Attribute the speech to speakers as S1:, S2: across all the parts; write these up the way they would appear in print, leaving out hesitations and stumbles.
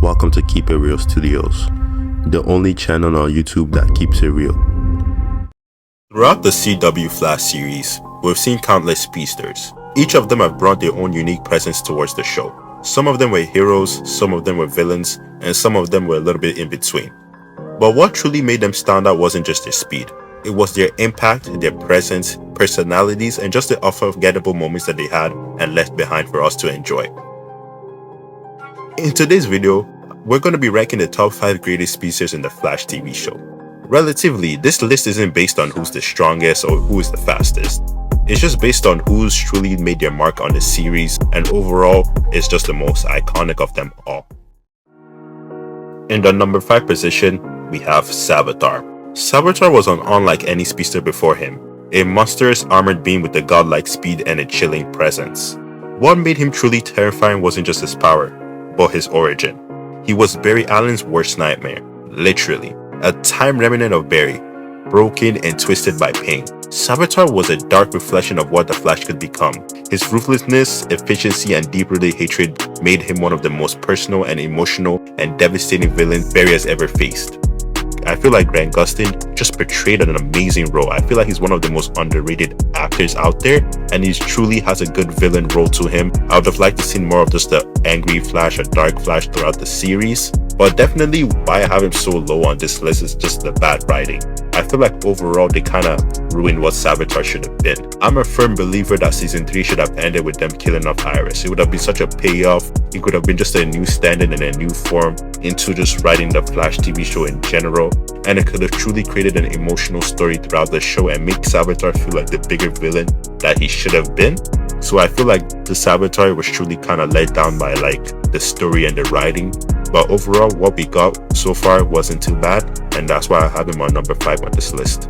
S1: Welcome to KeepItReal Studios, the only channel on YouTube that keeps it real. Throughout the CW Flash series, we've seen countless speedsters. Each of them have brought their own unique presence towards the show. Some of them were heroes, some of them were villains, and some of them were a little bit in between. But what truly made them stand out wasn't just their speed. It was their impact, their presence, personalities, and just the unforgettable moments that they had and left behind for us to enjoy. In today's video, we're going to be ranking the top 5 greatest speedsters in the Flash TV show. Relatively, this list isn't based on who's the strongest or who is the fastest. It's just based on who's truly made their mark on the series, and overall, it's just the most iconic of them all. In the number 5 position, we have Savitar. Savitar was unlike any speedster before him, a monstrous armored being with a godlike speed and a chilling presence. What made him truly terrifying wasn't just his power, but his origin. He was Barry Allen's worst nightmare, literally, a time remnant of Barry, broken and twisted by pain. Savitar was a dark reflection of what the Flash could become. His ruthlessness, efficiency, and deep-rooted hatred made him one of the most personal and emotional and devastating villains Barry has ever faced. I feel like Grant Gustin just portrayed an amazing role. I feel like he's one of the most underrated actors out there, and he truly has a good villain role to him. I would have liked to see more of just the angry Flash or dark Flash throughout the series, but definitely why I have him so low on this list is just the bad writing. I feel like overall they kind of ruined what Savitar should have been. I'm a firm believer that season 3 should have ended with them killing off Iris. It would have been such a payoff. It could have been just a new standard and a new form into just writing the Flash TV show in general, and it could have truly created an emotional story throughout the show and make Savitar feel like the bigger villain that he should have been. So I feel like the Savitar was truly kind of let down by like the story and the writing, but overall what we got so far wasn't too bad, and that's why I have him on number 5 on this list.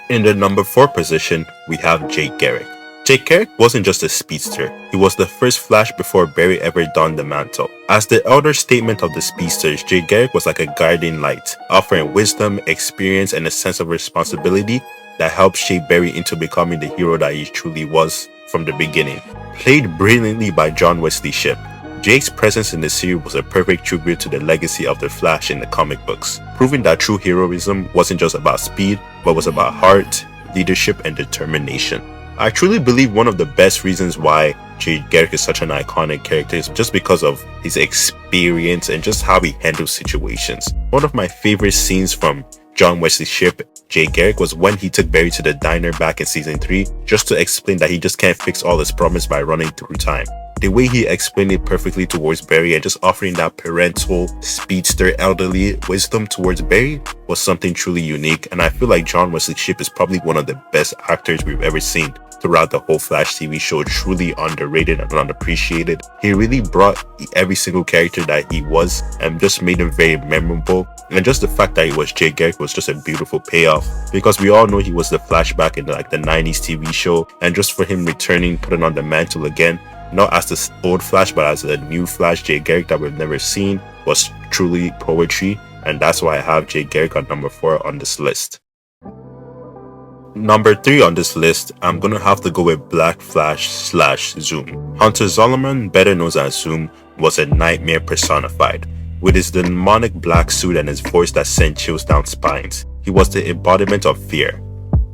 S1: In the number 4 position, we have Jake Garrick. Jake Garrick wasn't just a speedster, he was the first Flash before Barry ever donned the mantle. As the elder statement of the speedsters, Jake Garrick was like a guiding light, offering wisdom, experience, and a sense of responsibility that helped shape Barry into becoming the hero that he truly was from the beginning. Played brilliantly by John Wesley Shipp, Jake's presence in the series was a perfect tribute to the legacy of the Flash in the comic books, proving that true heroism wasn't just about speed, but was about heart, leadership, and determination. I truly believe one of the best reasons why Jake Garrick is such an iconic character is just because of his experience and just how he handles situations. One of my favorite scenes from John Wesley Shipp, Jake Garrick, was when he took Barry to the diner back in season 3 just to explain that he just can't fix all his problems by running through time. The way he explained it perfectly towards Barry and just offering that parental, speedster, elderly wisdom towards Barry was something truly unique, and I feel like John Wesley Shipp is probably one of the best actors we've ever seen throughout the whole Flash TV show. Truly underrated and unappreciated. He really brought every single character that he was and just made him very memorable, and just the fact that he was Jake Garrick was just a beautiful payoff, because we all know he was the Flash back in like the 90s TV show, and just for him returning, putting on the mantle again, not as the old Flash but as a new Flash, Jake Garrick, that we've never seen, was truly poetry, and that's why I have Jake Garrick on number 4 on this list. Number 3 on this list, I'm gonna have to go with Black Flash / Zoom. Hunter Zolomon, better known as Zoom, was a nightmare personified. With his demonic black suit and his voice that sent chills down spines, he was the embodiment of fear.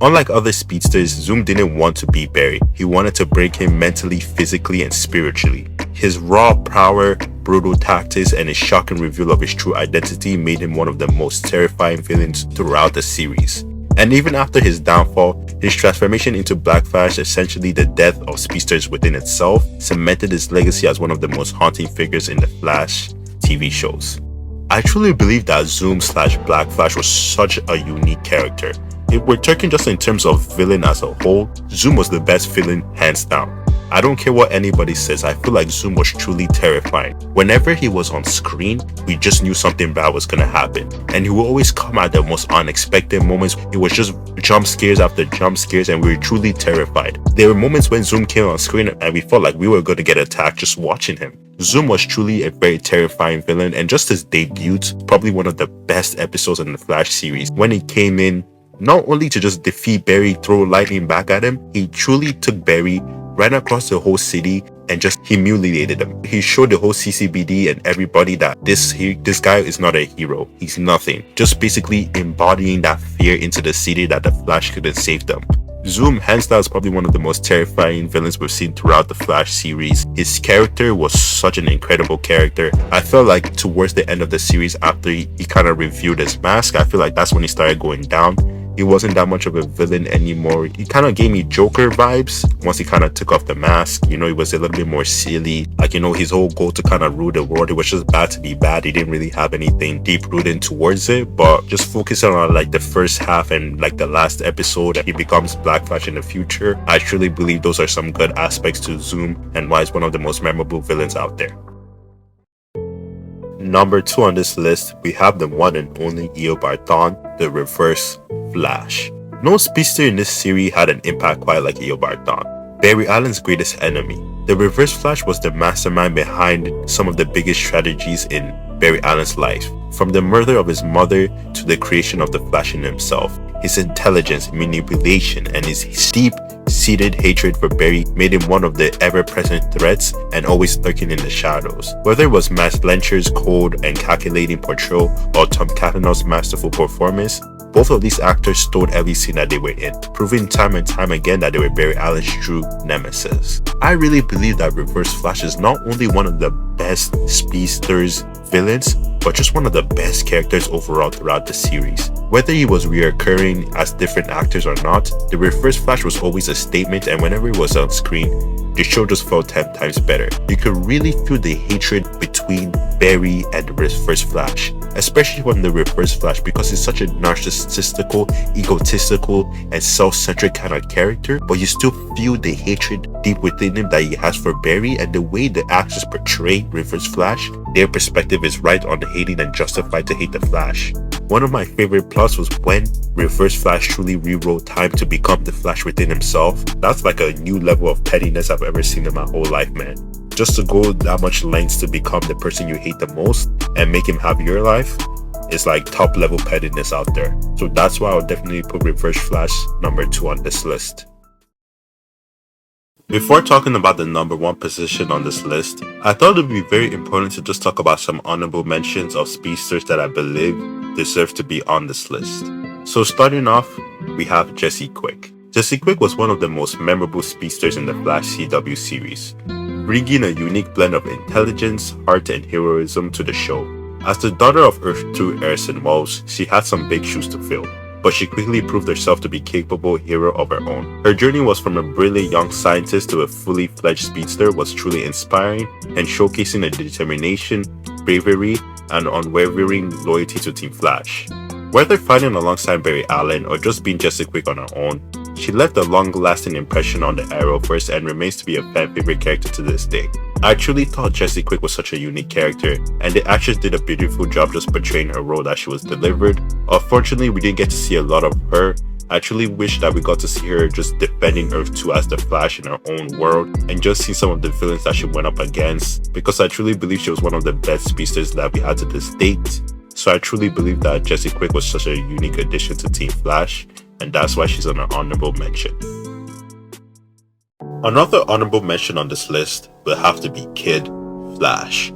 S1: Unlike other speedsters, Zoom didn't want to be Barry. He wanted to break him mentally, physically, and spiritually. His raw power, brutal tactics, and his shocking reveal of his true identity made him one of the most terrifying villains throughout the series. And even after his downfall, his transformation into Black Flash, essentially the death of speedsters within itself, cemented his legacy as one of the most haunting figures in the Flash TV shows. I truly believe that Zoom / Black Flash was such a unique character. If we're talking just in terms of villain as a whole, Zoom was the best villain hands down. I don't care what anybody says, I feel like Zoom was truly terrifying. Whenever he was on screen, we just knew something bad was gonna happen, and he would always come at the most unexpected moments. It was just jump scares after jump scares, and we were truly terrified. There were moments when Zoom came on screen and we felt like we were going to get attacked just watching him. Zoom was truly a very terrifying villain, and just his debut, probably one of the best episodes in the Flash series, when he came in not only to just defeat Barry, throw lightning back at him, he truly took Barry ran across the whole city and just humiliated them. He showed the whole CCBD and everybody that this guy is not a hero. He's nothing. Just basically embodying that fear into the city that the Flash couldn't save them. Zoom, hands down, is probably one of the most terrifying villains we've seen throughout the Flash series. His character was such an incredible character. I felt like towards the end of the series, after he kind of reviewed his mask, I feel like that's when he started going down. He wasn't that much of a villain anymore. He kind of gave me Joker vibes once he kind of took off the mask. You know, he was a little bit more silly. Like, you know, his whole goal to kind of rule the world, it was just bad to be bad. He didn't really have anything deep rooted towards it. But just focusing on like the first half and like the last episode, he becomes Black Flash in the future. I truly believe those are some good aspects to Zoom and why he's one of the most memorable villains out there. Number 2 on this list, we have the one and only Eobard, the Reverse Flash. No speedster in this series had an impact quite like Eobard, Barry Allen's greatest enemy. The Reverse Flash was the mastermind behind some of the biggest strategies in Barry Allen's life, from the murder of his mother to the creation of the Flash in himself. His intelligence, manipulation, and his deep-seated hatred for Barry made him one of the ever-present threats and always lurking in the shadows. Whether it was Matt Blanchard's cold and calculating portrayal or Tom Cavanaugh's masterful performance, both of these actors stole every scene that they were in, proving time and time again that they were Barry Allen's true nemesis. I really believe that Reverse Flash is not only one of the best Speedsters villains, but just one of the best characters overall throughout the series. Whether he was reoccurring as different actors or not, the Reverse Flash was always a statement, and whenever he was on screen, the show just felt 10 times better. You could really feel the hatred between Barry and the Reverse Flash, especially from the Reverse Flash, because he's such a narcissistical, egotistical, and self-centric kind of character, but you still feel the hatred deep within him that he has for Barry, and the way the actors portray Reverse Flash, their perspective is right on hating and justified to hate the Flash. One of my favorite plots was when Reverse Flash truly rewrote time to become the Flash within himself. That's like a new level of pettiness I've ever seen in my whole life, man. Just to go that much lengths to become the person you hate the most and make him have your life, it's like top level pettiness out there. So that's why I'll definitely put Reverse Flash number 2 on this list. Before talking about the number 1 position on this list, I thought it would be very important to just talk about some honorable mentions of speedsters that I believe deserve to be on this list. So starting off, we have Jesse Quick. Jesse Quick was one of the most memorable speedsters in the Flash CW series, bringing a unique blend of intelligence, heart, and heroism to the show. As the daughter of Earth 2 Erison Wells, she had some big shoes to fill, but she quickly proved herself to be a capable hero of her own. Her journey was from a brilliant young scientist to a fully fledged speedster was truly inspiring and showcasing a determination, bravery, and unwavering loyalty to Team Flash. Whether fighting alongside Barry Allen or just being Jesse Quick on her own, she left a long-lasting impression on the Arrowverse and remains to be a fan-favorite character to this day. I truly thought Jesse Quick was such a unique character, and the actress did a beautiful job just portraying her role that she was delivered. Unfortunately, we didn't get to see a lot of her. I truly wish that we got to see her just defending Earth 2 as the Flash in her own world and just see some of the villains that she went up against, because I truly believe she was one of the best speedsters that we had to this date. So I truly believe that Jesse Quick was such a unique addition to Team Flash, and that's why she's on an honorable mention. Another honorable mention on this list will have to be Kid Flash.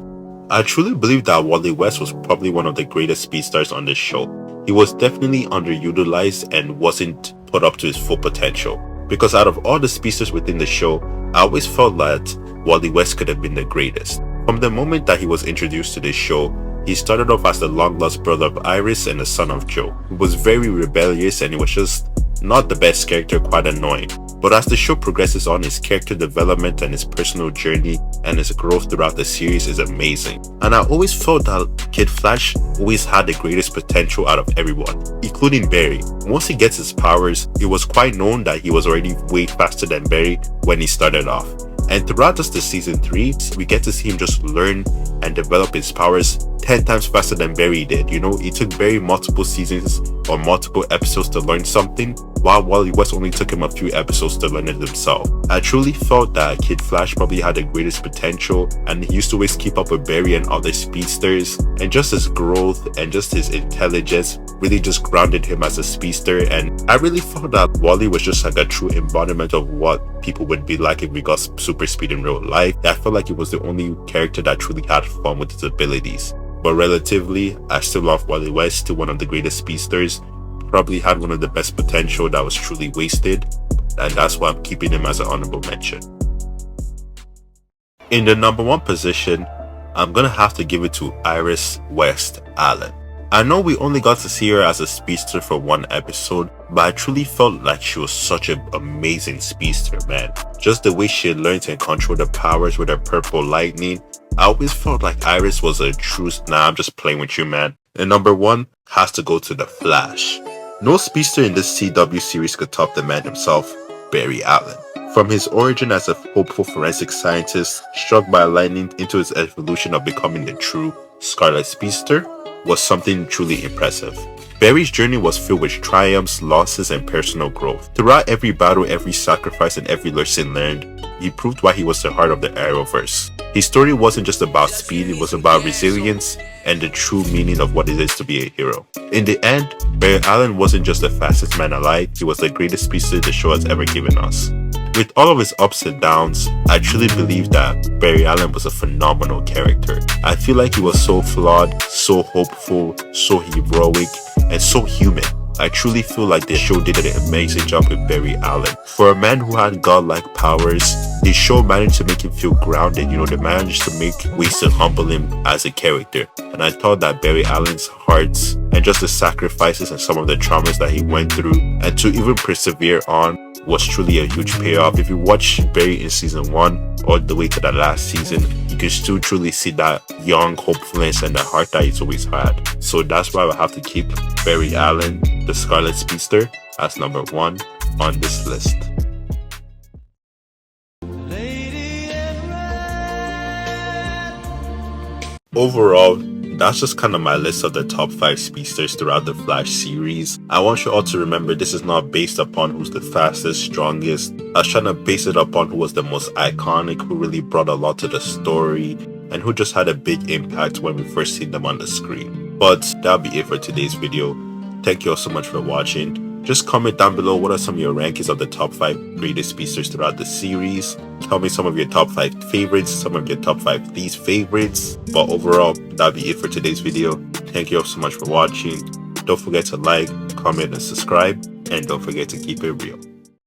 S1: I truly believe that Wally West was probably one of the greatest speedsters on this show. He was definitely underutilized and wasn't put up to his full potential, because out of all the speedsters within the show, I always felt that Wally West could have been the greatest. From the moment that he was introduced to this show, he started off as the long-lost brother of Iris and the son of Joe. He was very rebellious and he was just not the best character, quite annoying. But as the show progresses on, his character development and his personal journey and his growth throughout the series is amazing. And I always felt that Kid Flash always had the greatest potential out of everyone, including Barry. Once he gets his powers, it was quite known that he was already way faster than Barry when he started off. And throughout just the season 3, we get to see him just learn and develop his powers 10 times faster than Barry did. You know, it took Barry multiple seasons or multiple episodes to learn something, while Wally West only took him a few episodes to learn it himself. I truly felt that Kid Flash probably had the greatest potential, and he used to always keep up with Barry and other speedsters, and just his growth and just his intelligence really just grounded him as a speedster. And I really felt that Wally was just like a true embodiment of what people would be like if we got super speed in real life. I felt like he was the only character that truly had fun with his abilities. But relatively, I still love Wally West, still one of the greatest speedsters. Probably had one of the best potential that was truly wasted, and that's why I'm keeping him as an honorable mention. In the number 1 position, I'm gonna have to give it to Iris West Allen. I know we only got to see her as a speedster for 1 episode, but I truly felt like she was such an amazing speedster, man. Just the way she learned to control the powers with her purple lightning. I always felt like Iris was a true, nah, I'm just playing with you, man. And number 1 has to go to the Flash. No speedster in this CW series could top the man himself, Barry Allen. From his origin as a hopeful forensic scientist, struck by lightning, into his evolution of becoming the true Scarlet Speedster, was something truly impressive. Barry's journey was filled with triumphs, losses, and personal growth. Throughout every battle, every sacrifice, and every lesson learned, he proved why he was the heart of the Arrowverse. His story wasn't just about speed, it was about resilience and the true meaning of what it is to be a hero. In the end, Barry Allen wasn't just the fastest man alive, he was the greatest speedster the show has ever given us. With all of his ups and downs, I truly believe that Barry Allen was a phenomenal character. I feel like he was so flawed, so hopeful, so heroic, and so human. I truly feel like the show did an amazing job with Barry Allen. For a man who had godlike powers, the show managed to make him feel grounded. They managed to make ways to humble him as a character. And I thought that Barry Allen's hearts and just the sacrifices and some of the traumas that he went through, and to even persevere on, was truly a huge payoff. If you watch Barry in season 1 all the way to the last season, you can still truly see that young hopefulness and the heart that he's always had. So that's why I have to keep Barry Allen, the Scarlet Speedster, as number 1 on this list. Overall, that's just kind of my list of the top 5 speedsters throughout the Flash series. I want you all to remember this is not based upon who's the fastest, strongest. I was trying to base it upon who was the most iconic, who really brought a lot to the story, and who just had a big impact when we first seen them on the screen. But that'll be it for today's video. Thank you all so much for watching. Just comment down below what are some of your rankings of the top 5 greatest speedsters throughout the series. Tell me some of your top 5 favorites, some of your top 5 least favorites. But overall, that'll be it for today's video. Thank you all so much for watching. Don't forget to like, comment, and subscribe. And don't forget to keep it real.